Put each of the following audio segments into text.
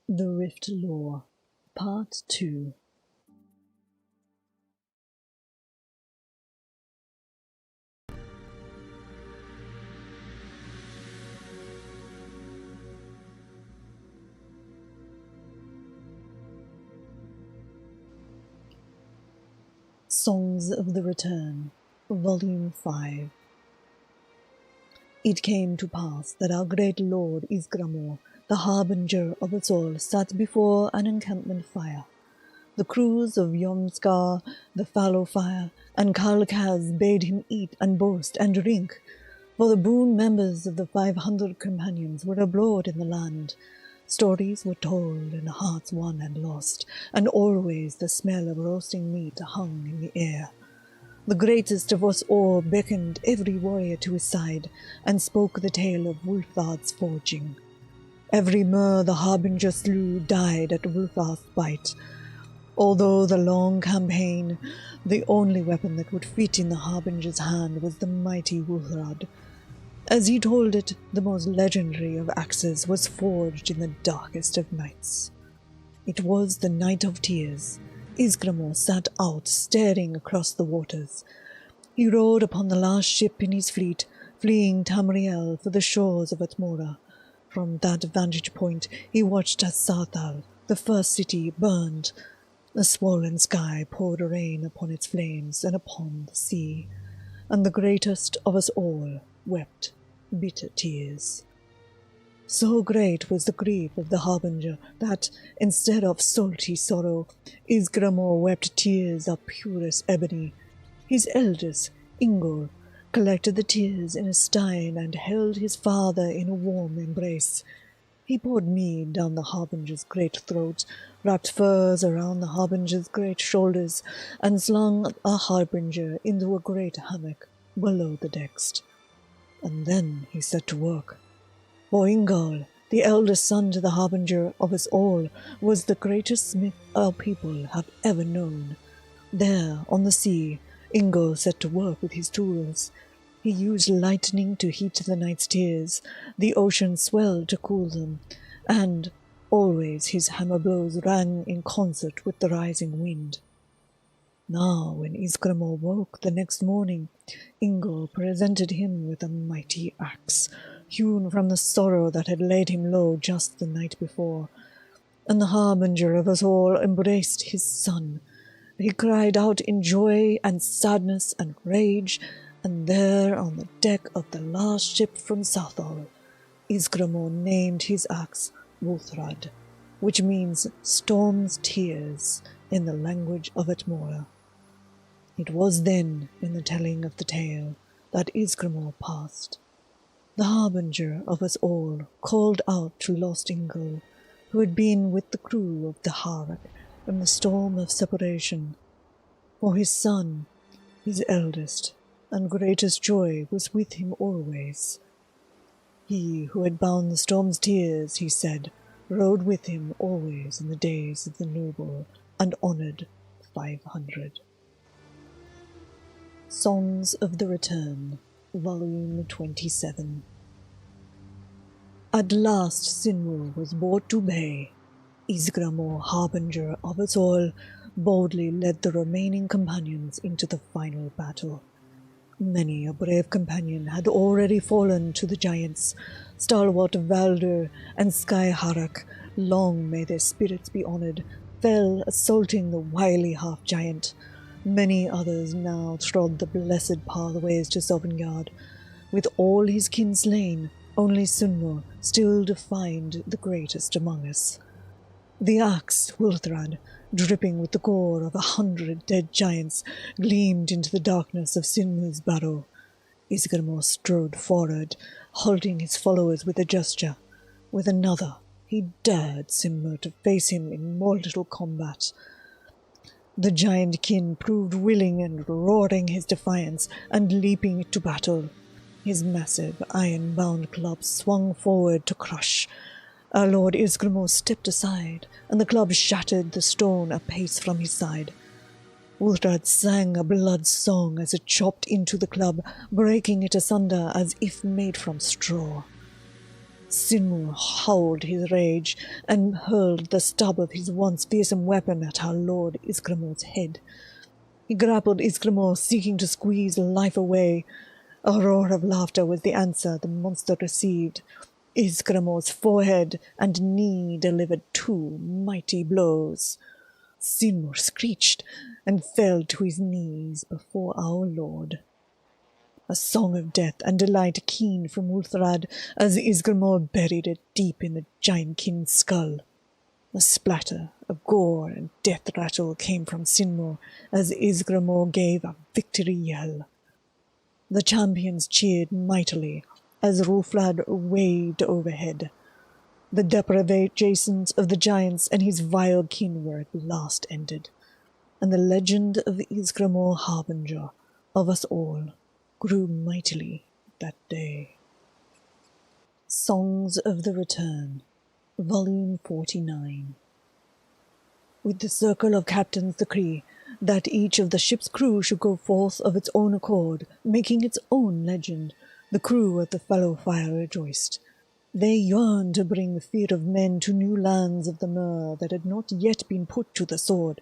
The Rift Lore, Part 2. Songs of the Return, Volume 5. It came to pass that our great lord Ysgramor, the harbinger of us all, sat before an encampment fire. The crews of Yomskar, the fallow fire, and Kalkaz bade him eat and boast and drink, for the boon members of the 500 companions were abroad in the land. Stories were told and hearts won and lost, and always the smell of roasting meat hung in the air. The greatest of us all beckoned every warrior to his side, and spoke the tale of Wulfard's forging. Every Mer the harbinger slew died at Wulfard's bite. Although the long campaign, the only weapon that would fit in the harbinger's hand was the mighty Wulfrad. As he told it, the most legendary of axes was forged in the darkest of nights. It was the Night of Tears. Ysgramor sat out, staring across the waters. He rode upon the last ship in his fleet, fleeing Tamriel for the shores of Atmora. From that vantage point he watched as Sarthal, the first city, burned. The swollen sky poured rain upon its flames and upon the sea, and the greatest of us all wept bitter tears. So great was the grief of the harbinger that, instead of salty sorrow, Ysgramor wept tears of purest ebony. His eldest, Ingol, collected the tears in a stein and held his father in a warm embrace. He poured mead down the harbinger's great throat, wrapped furs around the harbinger's great shoulders, and slung a harbinger into a great hammock below the decks. And then he set to work. For Ingol, the eldest son to the harbinger of us all, was the greatest smith our people have ever known. There, on the sea, Ingol set to work with his tools. He used lightning to heat the night's tears, the ocean swell to cool them, and always his hammer blows rang in concert with the rising wind. Now, when Ysgramor woke the next morning, Ingol presented him with a mighty axe, hewn from the sorrow that had laid him low just the night before, and the harbinger of us all embraced his son. He cried out in joy and sadness and rage, and there on the deck of the last ship from Sarthal, Ysgramor named his axe Wulfrad, which means storm's tears in the language of Atmora. It was then, in the telling of the tale, that Ysgramor passed. The harbinger of us all called out to lost Ingol, who had been with the crew of the Harak in the storm of separation. For his son, his eldest and greatest joy, was with him always. He who had bound the storm's tears, he said, rode with him always in the days of the noble and honoured 500. Songs of the Return, Volume 27. At last Sinwar was brought to bay. Ysgramor, harbinger of us all, boldly led the remaining companions into the final battle. Many a brave companion had already fallen to the giants. Stalwart Valder and Sky Harak, long may their spirits be honoured, fell assaulting the wily half-giant. Many others now trod the blessed pathways to Sovngarde. With all his kin slain, only Sunmur still defined the greatest among us. The axe, Wulfrad, dripping with the gore of 100 dead giants, gleamed into the darkness of Sinmur's barrow. Ysgramor strode forward, halting his followers with a gesture. With another, he dared Sinmur to face him in mortal combat. The giant kin proved willing and roaring his defiance and leaping to battle. His massive iron-bound club swung forward to crush. Our lord Ysgramor stepped aside, and the club shattered the stone a pace from his side. Wulfrad sang a blood song as it chopped into the club, breaking it asunder as if made from straw. Sinmur howled his rage and hurled the stub of his once fearsome weapon at our lord Isgramor's head. He grappled Isgramor, seeking to squeeze life away. A roar of laughter was the answer the monster received. Isgramor's forehead and knee delivered 2 mighty blows. Sinmur screeched and fell to his knees before our lord. A song of death and delight keen from Ulthrad as Isgramor buried it deep in the giant king's skull. A splatter of gore and death rattle came from Sinmur as Isgramor gave a victory yell. The champions cheered mightily as Rulflad waved overhead. The deprivations of the giants and his vile kin were at last ended, and the legend of Isgramor, harbinger of us all, grew mightily that day. Songs of the Return, Volume 49. With the circle of captains decree that each of the ship's crew should go forth of its own accord, making its own legend, the crew of the Fallowfire rejoiced. They yearned to bring the fear of men to new lands of the Mer that had not yet been put to the sword.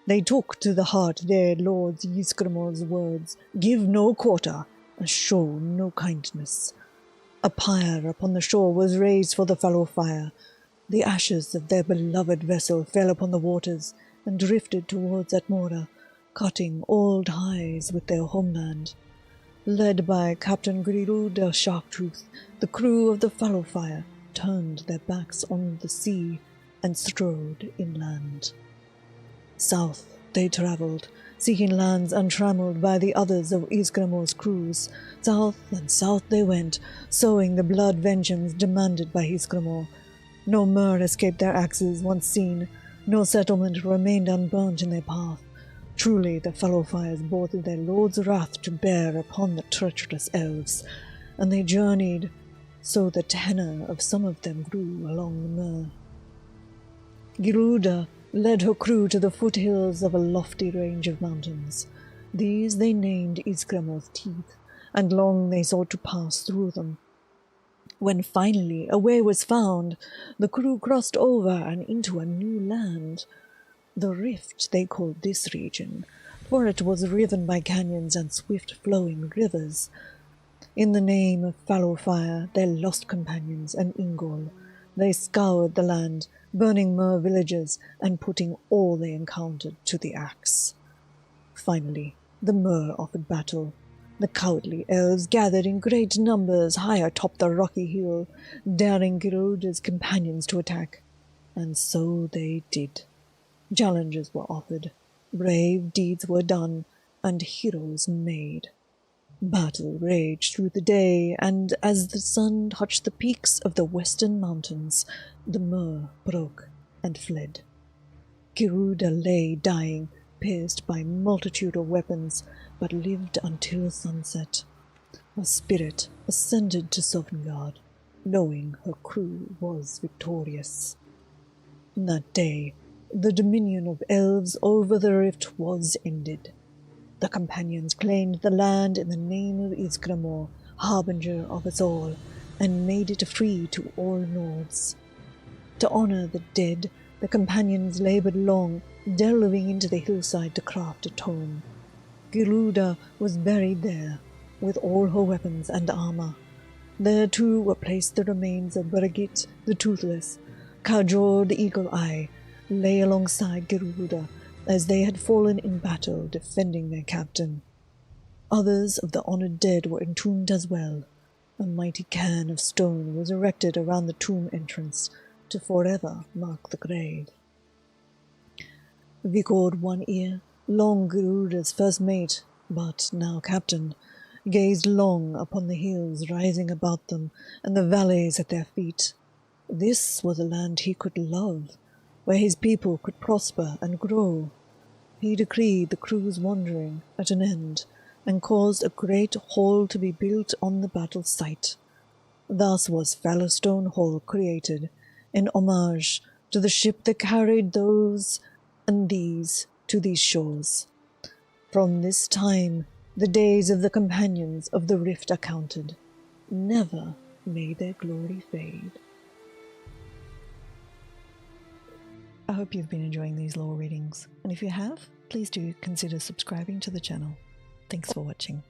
They took to the heart their lord Ysgramor's words, "Give no quarter, and show no kindness." A pyre upon the shore was raised for the Fallowfire. The ashes of their beloved vessel fell upon the waters and drifted towards Atmora, cutting all ties with their homeland. Led by Captain Giruda Sharptooth, the crew of the Fallowfire turned their backs on the sea and strode inland. South they travelled, seeking lands untrammeled by the others of Ysgramor's crews. South and south they went, sowing the blood vengeance demanded by Ysgramor. No Mer escaped their axes once seen, no settlement remained unburnt in their path. Truly the Fallowfires brought their lord's wrath to bear upon the treacherous elves, and they journeyed, so the tenor of some of them grew along the Mer. Giruda led her crew to the foothills of a lofty range of mountains. These they named Ysgramor's Teeth, and long they sought to pass through them. When finally a way was found, the crew crossed over and into a new land. The Rift they called this region, for it was riven by canyons and swift-flowing rivers. In the name of Fallowfire, their lost companions and Ingol, they scoured the land, burning Mer villages and putting all they encountered to the axe. Finally, the Mer offered battle. The cowardly elves gathered in great numbers high atop the rocky hill, daring Giruda's companions to attack. And so they did. Challenges were offered, brave deeds were done, and heroes made. Battle raged through the day, and as the sun touched the peaks of the western mountains, the Mer broke and fled. Giruda lay dying, pierced by multitude of weapons, but lived until sunset. Her spirit ascended to Sovngarde, knowing her crew was victorious. That day, the dominion of elves over the rift was ended. The companions claimed the land in the name of Ysgramor, harbinger of us all, and made it free to all Nords. To honor the dead, the companions labored long, delving into the hillside to craft a tomb. Giruda was buried there, with all her weapons and armor. There too were placed the remains of Birgit the Toothless. Kajor the Eagle-Eye lay alongside Giruda, as they had fallen in battle defending their captain. Others of the honored dead were entombed as well. A mighty cairn of stone was erected around the tomb entrance to forever mark the grave. Vigord One Ear, long Giruda's first mate, but now captain, gazed long upon the hills rising about them and the valleys at their feet. This was a land he could love, where his people could prosper and grow. He decreed the crew's wandering at an end, and caused a great hall to be built on the battle site. Thus was Fallowstone Hall created, in homage to the ship that carried those and these to these shores. From this time the days of the companions of the rift are counted. Never may their glory fade. I hope you've been enjoying these lore readings, and if you have, please do consider subscribing to the channel. Thanks for watching.